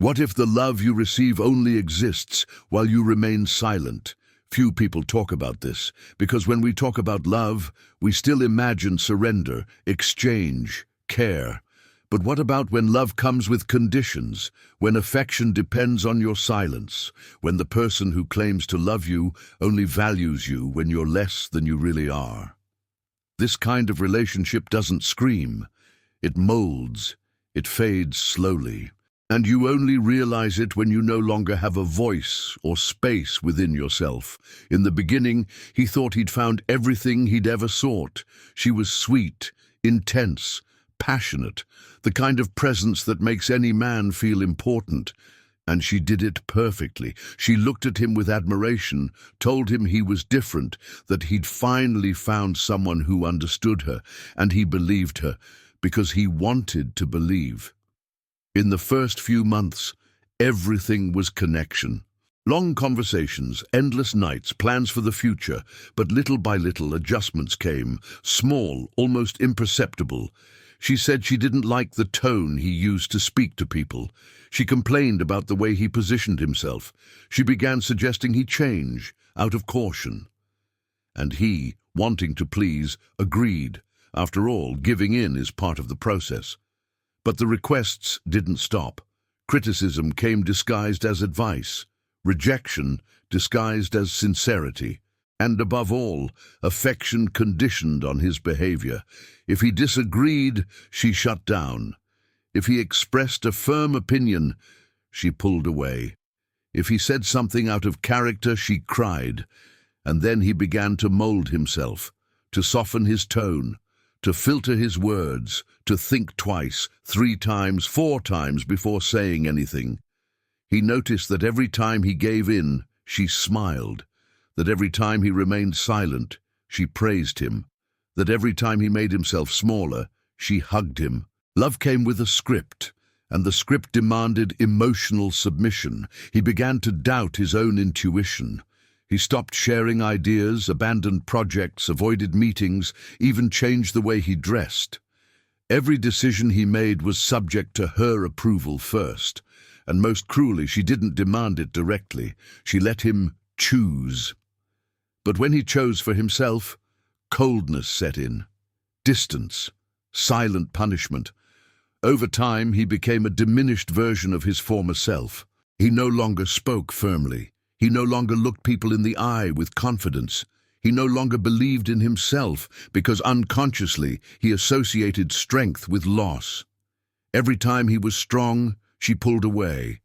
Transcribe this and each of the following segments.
What if the love you receive only exists while you remain silent? Few people talk about this, because when we talk about love, we still imagine surrender, exchange, care. But what about when love comes with conditions, when affection depends on your silence, when the person who claims to love you only values you when you're less than you really are? This kind of relationship doesn't scream. It molds. It fades slowly. And you only realize it when you no longer have a voice or space within yourself. In the beginning, he thought he'd found everything he'd ever sought. She was sweet, intense, passionate, the kind of presence that makes any man feel important. And she did it perfectly. She looked at him with admiration, told him he was different, that he'd finally found someone who understood her, and he believed her, because he wanted to believe. In the first few months, everything was connection. Long conversations, endless nights, plans for the future, but little by little adjustments came, small, almost imperceptible. She said she didn't like the tone he used to speak to people. She complained about the way he positioned himself. She began suggesting he change, out of caution. And he, wanting to please, agreed. After all, giving in is part of the process. But the requests didn't stop. Criticism came disguised as advice, rejection disguised as sincerity, and above all, affection conditioned on his behavior. If he disagreed, she shut down. If he expressed a firm opinion, she pulled away. If he said something out of character, she cried. And then he began to mold himself, to soften his tone, to filter his words, to think twice, 3 times, 4 times before saying anything. He noticed that every time he gave in, she smiled, that every time he remained silent, she praised him, that every time he made himself smaller, she hugged him. Love came with a script, and the script demanded emotional submission. He began to doubt his own intuition. He stopped sharing ideas, abandoned projects, avoided meetings, even changed the way he dressed. Every decision he made was subject to her approval first, and most cruelly, she didn't demand it directly. She let him choose. But when he chose for himself, coldness set in, distance, silent punishment. Over time, he became a diminished version of his former self. He no longer spoke firmly. He no longer looked people in the eye with confidence. He no longer believed in himself because unconsciously he associated strength with loss. Every time he was strong, she pulled away.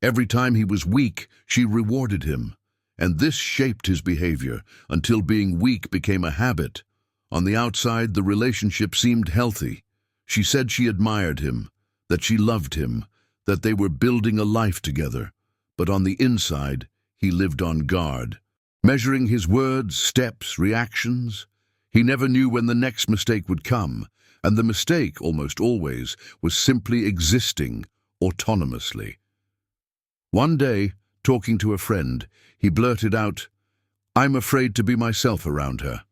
Every time he was weak, she rewarded him. And this shaped his behavior until being weak became a habit. On the outside, the relationship seemed healthy. She said she admired him, that she loved him, that they were building a life together. But on the inside, he lived on guard, measuring his words, steps, reactions. He never knew when the next mistake would come, and the mistake, almost always, was simply existing autonomously. One day, talking to a friend, he blurted out, "I'm afraid to be myself around her."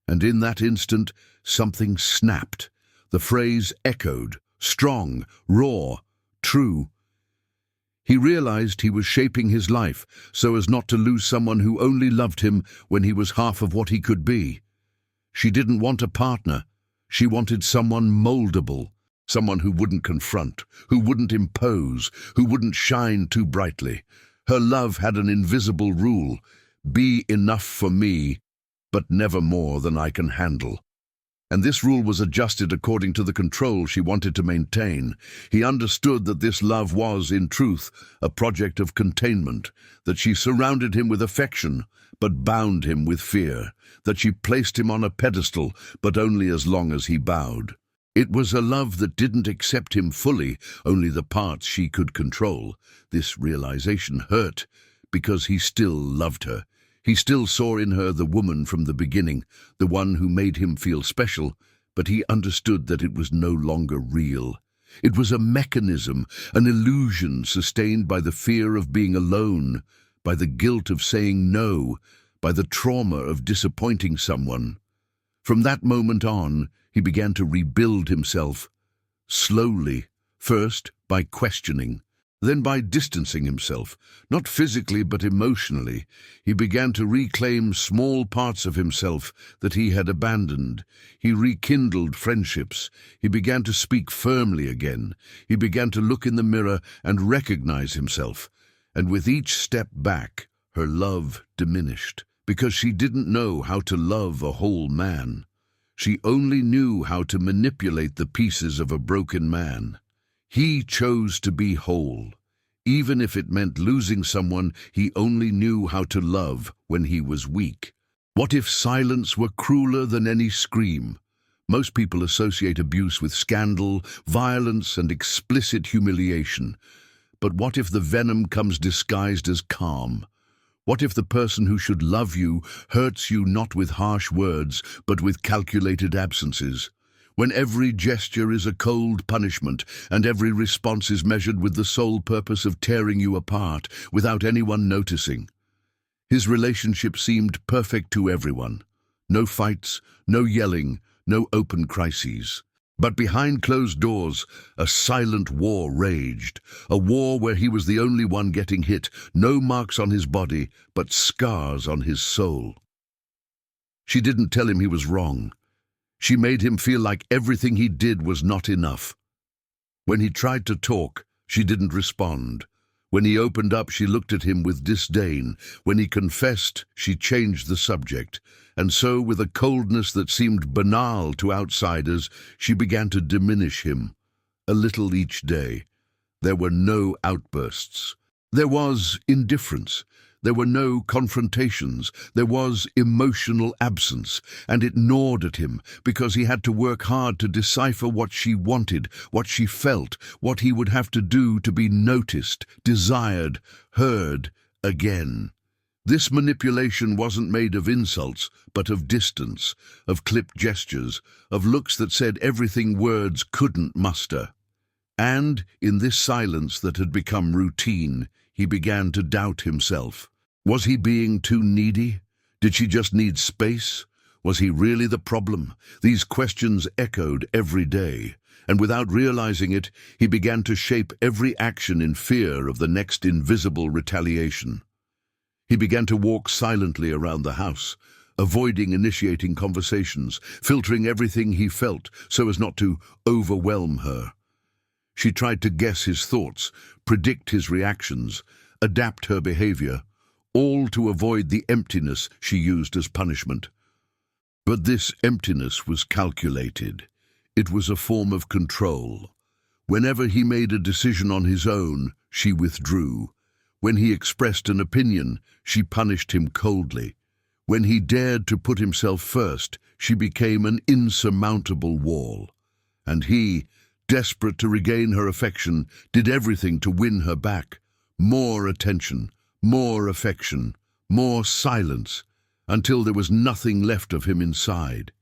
And in that instant, something snapped. The phrase echoed, strong, raw, true. He realized he was shaping his life so as not to lose someone who only loved him when he was half of what he could be. She didn't want a partner. She wanted someone moldable, someone who wouldn't confront, who wouldn't impose, who wouldn't shine too brightly. Her love had an invisible rule: be enough for me, but never more than I can handle. And this rule was adjusted according to the control she wanted to maintain. He understood that this love was, in truth, a project of containment, that she surrounded him with affection, but bound him with fear, that she placed him on a pedestal, but only as long as he bowed. It was a love that didn't accept him fully, only the parts she could control. This realization hurt, because he still loved her. He still saw in her the woman from the beginning, the one who made him feel special, but he understood that it was no longer real. It was a mechanism, an illusion sustained by the fear of being alone, by the guilt of saying no, by the trauma of disappointing someone. From that moment on, he began to rebuild himself, slowly, first by questioning. Then by distancing himself, not physically but emotionally, he began to reclaim small parts of himself that he had abandoned. He rekindled friendships. He began to speak firmly again. He began to look in the mirror and recognize himself. And with each step back, her love diminished, because she didn't know how to love a whole man. She only knew how to manipulate the pieces of a broken man. He chose to be whole. Even if it meant losing someone he only knew how to love when he was weak. What if silence were crueler than any scream? Most people associate abuse with scandal, violence, and explicit humiliation. But what if the venom comes disguised as calm? What if the person who should love you hurts you not with harsh words, but with calculated absences? When every gesture is a cold punishment, and every response is measured with the sole purpose of tearing you apart, without anyone noticing. His relationship seemed perfect to everyone. No fights, no yelling, no open crises. But behind closed doors, a silent war raged. A war where he was the only one getting hit, no marks on his body, but scars on his soul. She didn't tell him he was wrong. She made him feel like everything he did was not enough. When he tried to talk, she didn't respond. When he opened up, she looked at him with disdain. When he confessed, she changed the subject. And so, with a coldness that seemed banal to outsiders, she began to diminish him, a little each day. There were no outbursts. There was indifference. There were no confrontations. There was emotional absence, and it gnawed at him because he had to work hard to decipher what she wanted, what she felt, what he would have to do to be noticed, desired, heard again. This manipulation wasn't made of insults, but of distance, of clipped gestures, of looks that said everything words couldn't muster. And, in this silence that had become routine, he began to doubt himself. Was he being too needy? Did she just need space? Was he really the problem? These questions echoed every day, and without realizing it, he began to shape every action in fear of the next invisible retaliation. He began to walk silently around the house, avoiding initiating conversations, filtering everything he felt so as not to overwhelm her. She tried to guess his thoughts, predict his reactions, adapt her behavior, all to avoid the emptiness she used as punishment. But this emptiness was calculated. It was a form of control. Whenever he made a decision on his own, she withdrew. When he expressed an opinion, she punished him coldly. When he dared to put himself first, she became an insurmountable wall. And he, desperate to regain her affection, did everything to win her back. More attention, more affection, more silence, until there was nothing left of him inside.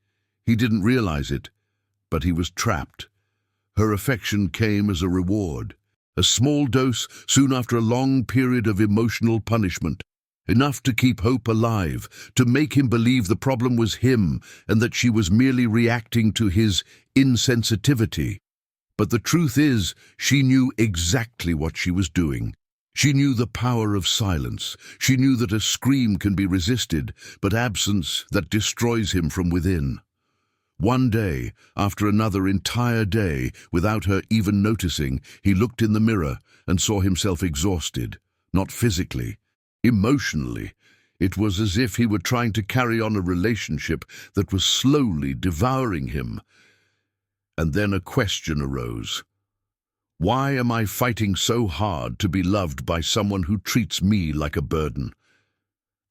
He didn't realize it, but he was trapped. Her affection came as a reward, a small dose soon after a long period of emotional punishment, enough to keep hope alive, to make him believe the problem was him and that she was merely reacting to his insensitivity. But the truth is, she knew exactly what she was doing. She knew the power of silence. She knew that a scream can be resisted, but absence that destroys him from within. One day, after another entire day, without her even noticing, he looked in the mirror and saw himself exhausted, not physically, emotionally. It was as if he were trying to carry on a relationship that was slowly devouring him. And then a question arose. Why am I fighting so hard to be loved by someone who treats me like a burden?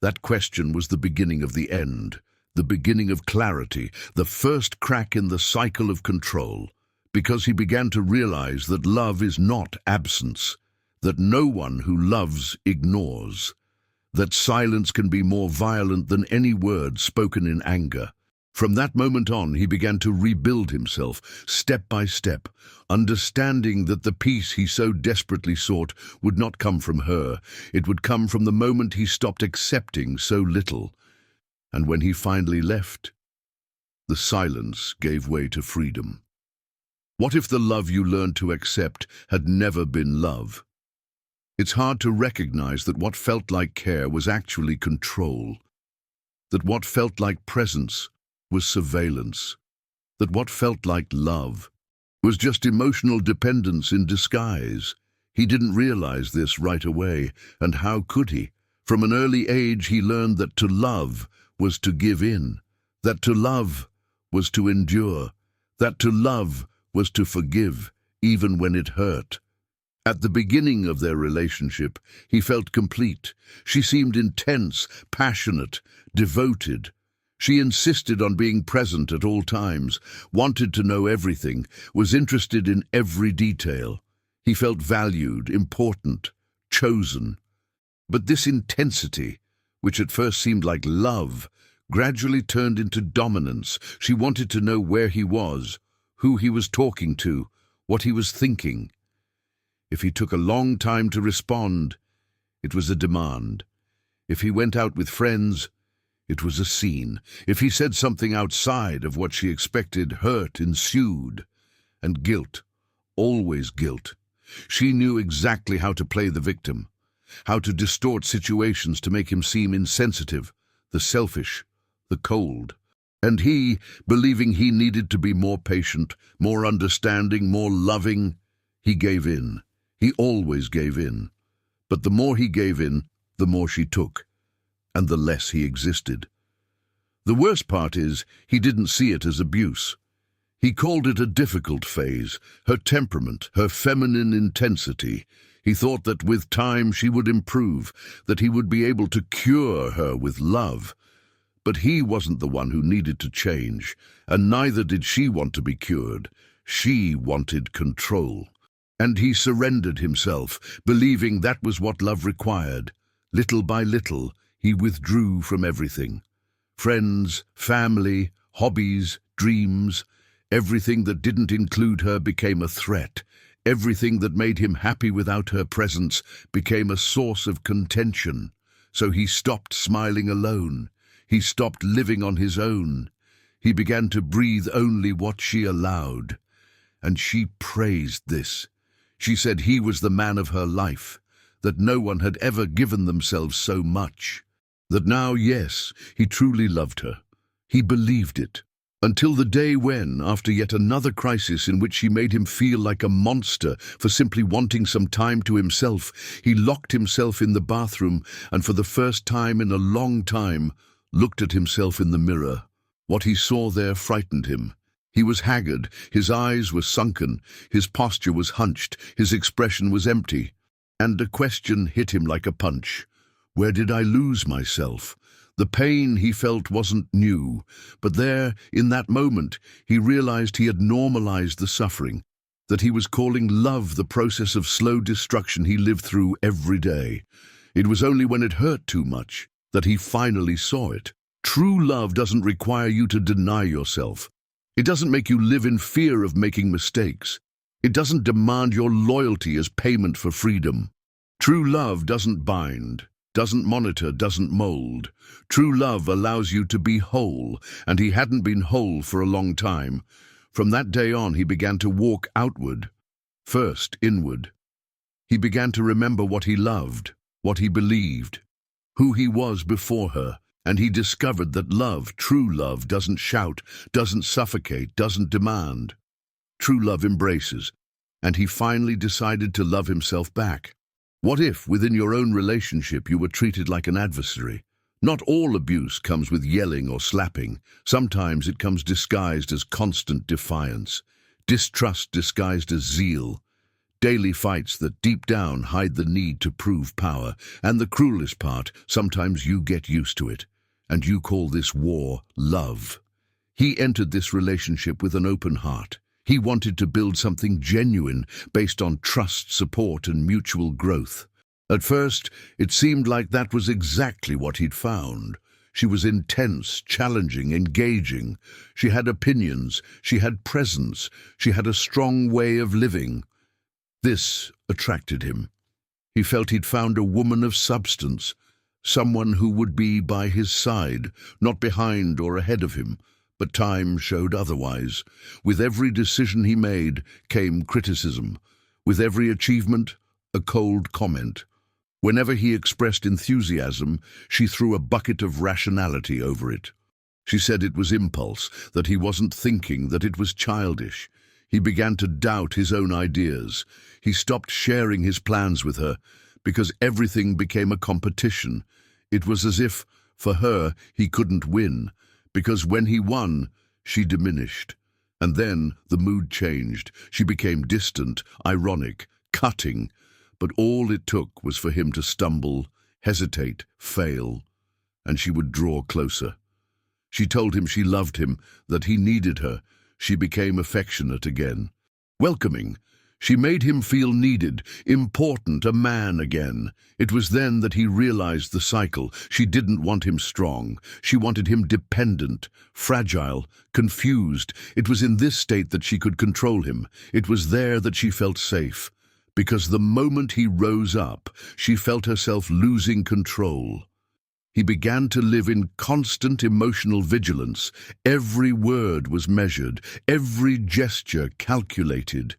That question was the beginning of the end, the beginning of clarity, the first crack in the cycle of control, because he began to realize that love is not absence, that no one who loves ignores, that silence can be more violent than any word spoken in anger. From that moment on, he began to rebuild himself, step by step, understanding that the peace he so desperately sought would not come from her. It would come from the moment he stopped accepting so little. And when he finally left, the silence gave way to freedom. What if the love you learned to accept had never been love? It's hard to recognize that what felt like care was actually control, that what felt like presence was surveillance, that what felt like love was just emotional dependence in disguise. He didn't realize this right away, and how could he? From an early age he learned that to love was to give in, that to love was to endure, that to love was to forgive, even when it hurt. At the beginning of their relationship, he felt complete. She seemed intense, passionate, devoted. She insisted on being present at all times, wanted to know everything, was interested in every detail. He felt valued, important, chosen. But this intensity, which at first seemed like love, gradually turned into dominance. She wanted to know where he was, who he was talking to, what he was thinking. If he took a long time to respond, it was a demand. If he went out with friends, it was a scene. If he said something outside of what she expected, hurt ensued. And guilt, always guilt. She knew exactly how to play the victim, how to distort situations to make him seem insensitive, the selfish, the cold. And he, believing he needed to be more patient, more understanding, more loving, he gave in. He always gave in. But the more he gave in, the more she took, and the less he existed. The worst part is, he didn't see it as abuse. He called it a difficult phase, her temperament, her feminine intensity. He thought that with time she would improve, that he would be able to cure her with love. But he wasn't the one who needed to change, and neither did she want to be cured. She wanted control. And he surrendered himself, believing that was what love required. Little by little, he withdrew from everything. Friends, family, hobbies, dreams. Everything that didn't include her became a threat. Everything that made him happy without her presence became a source of contention. So he stopped smiling alone. He stopped living on his own. He began to breathe only what she allowed. And she praised this. She said he was the man of her life, that no one had ever given themselves so much. That now, yes, he truly loved her. He believed it. Until the day when, after yet another crisis in which she made him feel like a monster for simply wanting some time to himself, he locked himself in the bathroom and for the first time in a long time looked at himself in the mirror. What he saw there frightened him. He was haggard, his eyes were sunken, his posture was hunched, his expression was empty. And a question hit him like a punch. Where did I lose myself? The pain he felt wasn't new, but there, in that moment, he realized he had normalized the suffering, that he was calling love the process of slow destruction he lived through every day. It was only when it hurt too much that he finally saw it. True love doesn't require you to deny yourself. It doesn't make you live in fear of making mistakes. It doesn't demand your loyalty as payment for freedom. True love doesn't bind, doesn't monitor, doesn't mold. True love allows you to be whole, and he hadn't been whole for a long time. From that day on, he began to walk outward, first inward. He began to remember what he loved, what he believed, who he was before her. And he discovered that love, true love, doesn't shout, doesn't suffocate, doesn't demand. True love embraces, and he finally decided to love himself back. What if, within your own relationship, you were treated like an adversary? Not all abuse comes with yelling or slapping. Sometimes it comes disguised as constant defiance, distrust disguised as zeal, daily fights that deep down hide the need to prove power. And the cruelest part, sometimes you get used to it. And you call this war love. He entered this relationship with an open heart. He wanted to build something genuine based on trust, support, and mutual growth. At first, it seemed like that was exactly what he'd found. She was intense, challenging, engaging. She had opinions, she had presence, she had a strong way of living. This attracted him. He felt he'd found a woman of substance, someone who would be by his side, not behind or ahead of him. But time showed otherwise. With every decision he made came criticism. With every achievement, a cold comment. Whenever he expressed enthusiasm, she threw a bucket of rationality over it. She said it was impulse, that he wasn't thinking, that it was childish. He began to doubt his own ideas. He stopped sharing his plans with her, because everything became a competition. It was as if, for her, he couldn't win, because when he won, she diminished. And then the mood changed. She became distant, ironic, cutting. But all it took was for him to stumble, hesitate, fail, and she would draw closer. She told him she loved him, that he needed her. She became affectionate again. Welcoming. She made him feel needed, important, a man again. It was then that he realized the cycle. She didn't want him strong. She wanted him dependent, fragile, confused. It was in this state that she could control him. It was there that she felt safe. Because the moment he rose up, she felt herself losing control. He began to live in constant emotional vigilance. Every word was measured, every gesture calculated.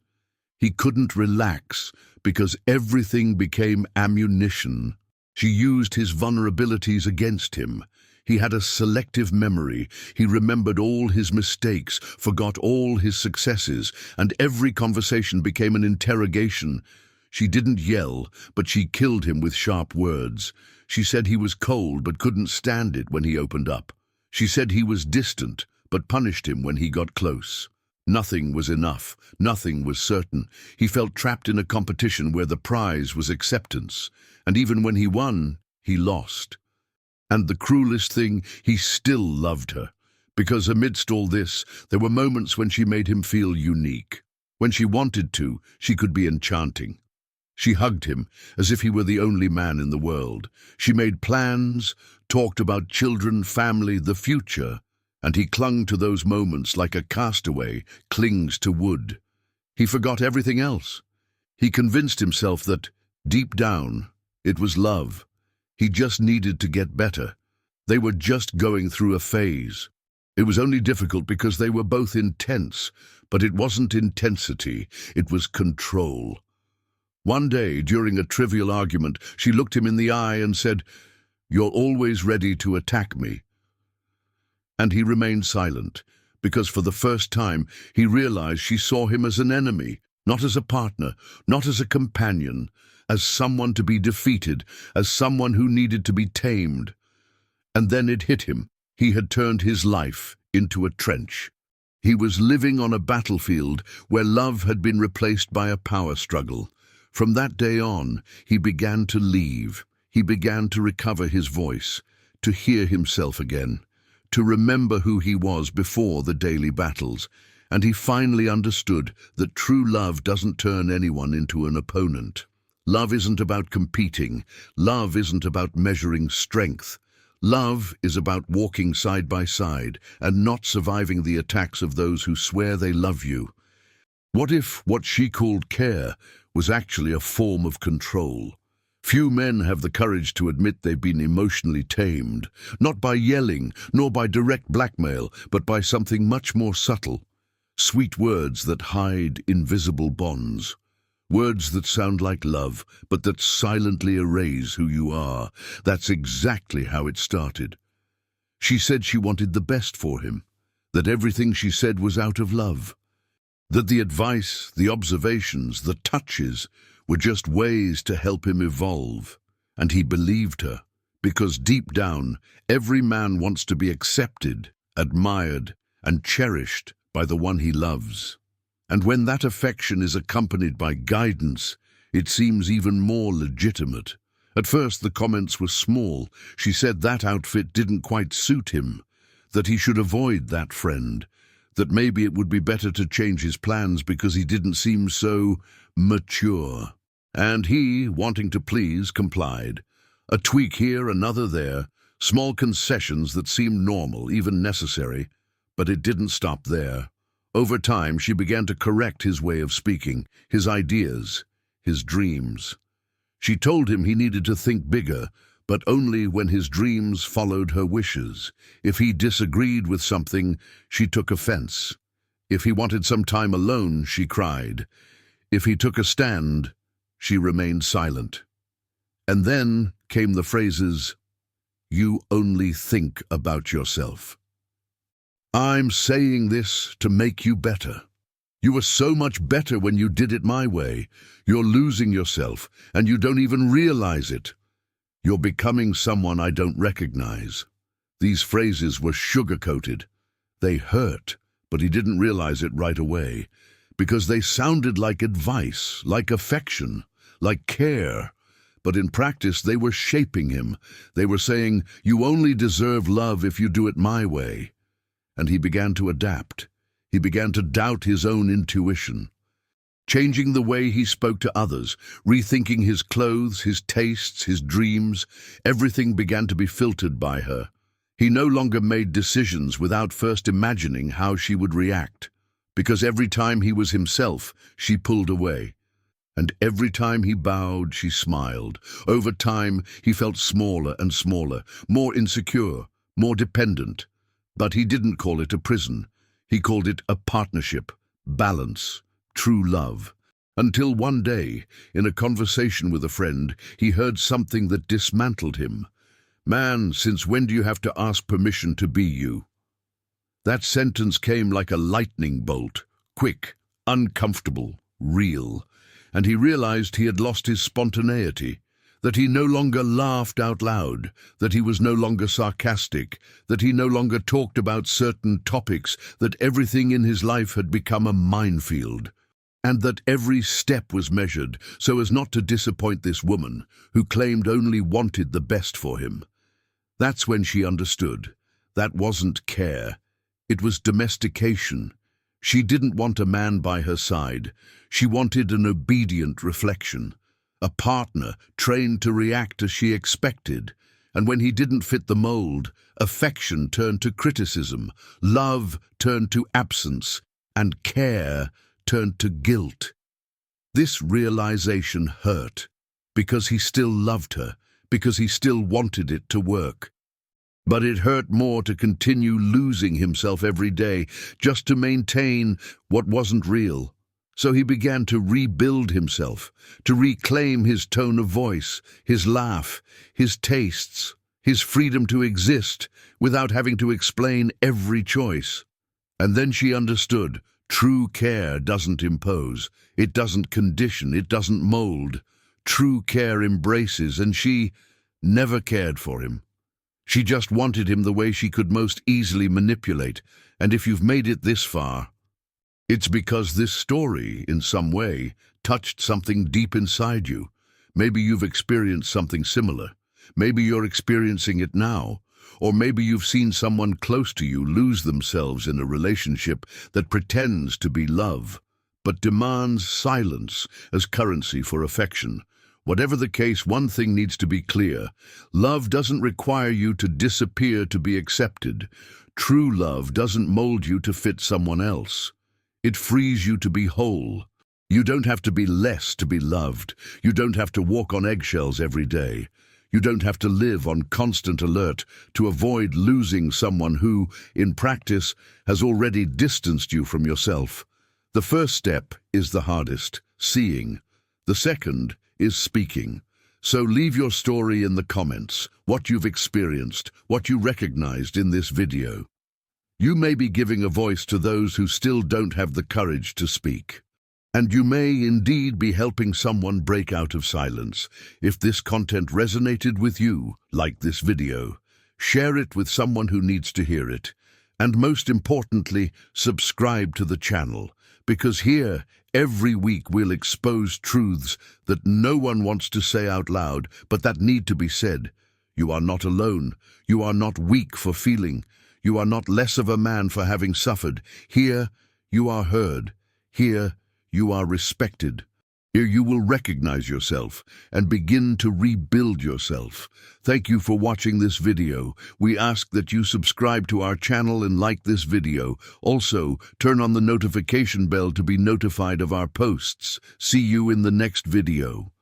He couldn't relax because everything became ammunition. She used his vulnerabilities against him. He had a selective memory. He remembered all his mistakes, forgot all his successes, and every conversation became an interrogation. She didn't yell, but she killed him with sharp words. She said he was cold but couldn't stand it when he opened up. She said he was distant, but punished him when he got close. Nothing was enough. Nothing was certain. He felt trapped in a competition where the prize was acceptance. And even when he won, he lost. And the cruelest thing, he still loved her. Because amidst all this, there were moments when she made him feel unique. When she wanted to, she could be enchanting. She hugged him as if he were the only man in the world. She made plans, talked about children, family, the future. And he clung to those moments like a castaway clings to wood. He forgot everything else. He convinced himself that, deep down, it was love. He just needed to get better. They were just going through a phase. It was only difficult because they were both intense, but it wasn't intensity, it was control. One day, during a trivial argument, she looked him in the eye and said, "You're always ready to attack me." And he remained silent, because for the first time he realized she saw him as an enemy, not as a partner, not as a companion, as someone to be defeated, as someone who needed to be tamed. And then it hit him. He had turned his life into a trench. He was living on a battlefield where love had been replaced by a power struggle. From that day on, he began to leave. He began to recover his voice, to hear himself again, to remember who he was before the daily battles, and he finally understood that true love doesn't turn anyone into an opponent. Love isn't about competing. Love isn't about measuring strength. Love is about walking side by side and not surviving the attacks of those who swear they love you. What if what she called care was actually a form of control? Few men have the courage to admit they've been emotionally tamed, not by yelling, nor by direct blackmail, but by something much more subtle. Sweet words that hide invisible bonds. Words that sound like love, but that silently erase who you are. That's exactly how it started. She said she wanted the best for him, that everything she said was out of love, that the advice, the observations, the touches were just ways to help him evolve. And he believed her, because deep down, every man wants to be accepted, admired, and cherished by the one he loves. And when that affection is accompanied by guidance, it seems even more legitimate. At first the comments were small. She said that outfit didn't quite suit him, that he should avoid that friend, that maybe it would be better to change his plans because he didn't seem so mature. And he, wanting to please, complied. A tweak here, another there, small concessions that seemed normal, even necessary, but it didn't stop there. Over time, she began to correct his way of speaking, his ideas, his dreams. She told him he needed to think bigger, but only when his dreams followed her wishes. If he disagreed with something, she took offense. If he wanted some time alone, she cried. If he took a stand, She remained silent. And then came the phrases, "You only think about yourself." "I'm saying this to make you better. You were so much better when you did it my way. You're losing yourself, and you don't even realize it. You're becoming someone I don't recognize." These phrases were sugar-coated. They hurt, but he didn't realize it right away, because they sounded like advice, like affection, like care. But in practice, they were shaping him. They were saying, "You only deserve love if you do it my way." And he began to adapt. He began to doubt his own intuition, changing the way he spoke to others, rethinking his clothes, his tastes, his dreams. Everything began to be filtered by her. He no longer made decisions without first imagining how she would react, because every time he was himself, she pulled away. And every time he bowed, she smiled. Over time, he felt smaller and smaller, more insecure, more dependent. But he didn't call it a prison. He called it a partnership, balance, true love. Until one day, in a conversation with a friend, he heard something that dismantled him. "Man, since when do you have to ask permission to be you?" That sentence came like a lightning bolt, quick, uncomfortable, real. And he realized he had lost his spontaneity, that he no longer laughed out loud, that he was no longer sarcastic, that he no longer talked about certain topics, that everything in his life had become a minefield, and that every step was measured so as not to disappoint this woman who claimed only wanted the best for him. That's when she understood. That wasn't care. It was domestication. She didn't want a man by her side. She wanted an obedient reflection, a partner trained to react as she expected. And when he didn't fit the mold, affection turned to criticism, love turned to absence, and care turned to guilt. This realization hurt, because he still loved her, because he still wanted it to work. But it hurt more to continue losing himself every day, just to maintain what wasn't real. So he began to rebuild himself, to reclaim his tone of voice, his laugh, his tastes, his freedom to exist without having to explain every choice. And then she understood, true care doesn't impose, it doesn't condition, it doesn't mold. True care embraces, and she never cared for him. She just wanted him the way she could most easily manipulate, and if you've made it this far, it's because this story, in some way, touched something deep inside you. Maybe you've experienced something similar. Maybe you're experiencing it now. Or maybe you've seen someone close to you lose themselves in a relationship that pretends to be love, but demands silence as currency for affection. Whatever the case, one thing needs to be clear. Love doesn't require you to disappear to be accepted. True love doesn't mold you to fit someone else. It frees you to be whole. You don't have to be less to be loved. You don't have to walk on eggshells every day. You don't have to live on constant alert to avoid losing someone who, in practice, has already distanced you from yourself. The first step is the hardest, seeing. The second is speaking. So leave your story in the comments, what you've experienced, what you recognized in this video. You may be giving a voice to those who still don't have the courage to speak. And you may indeed be helping someone break out of silence. If this content resonated with you, like this video, share it with someone who needs to hear it. And most importantly, subscribe to the channel, because here, every week we'll expose truths that no one wants to say out loud, but that need to be said. You are not alone. You are not weak for feeling. You are not less of a man for having suffered. Here, you are heard. Here, you are respected. Here you will recognize yourself and begin to rebuild yourself. Thank you for watching this video. We ask that you subscribe to our channel and like this video. Also, turn on the notification bell to be notified of our posts. See you in the next video.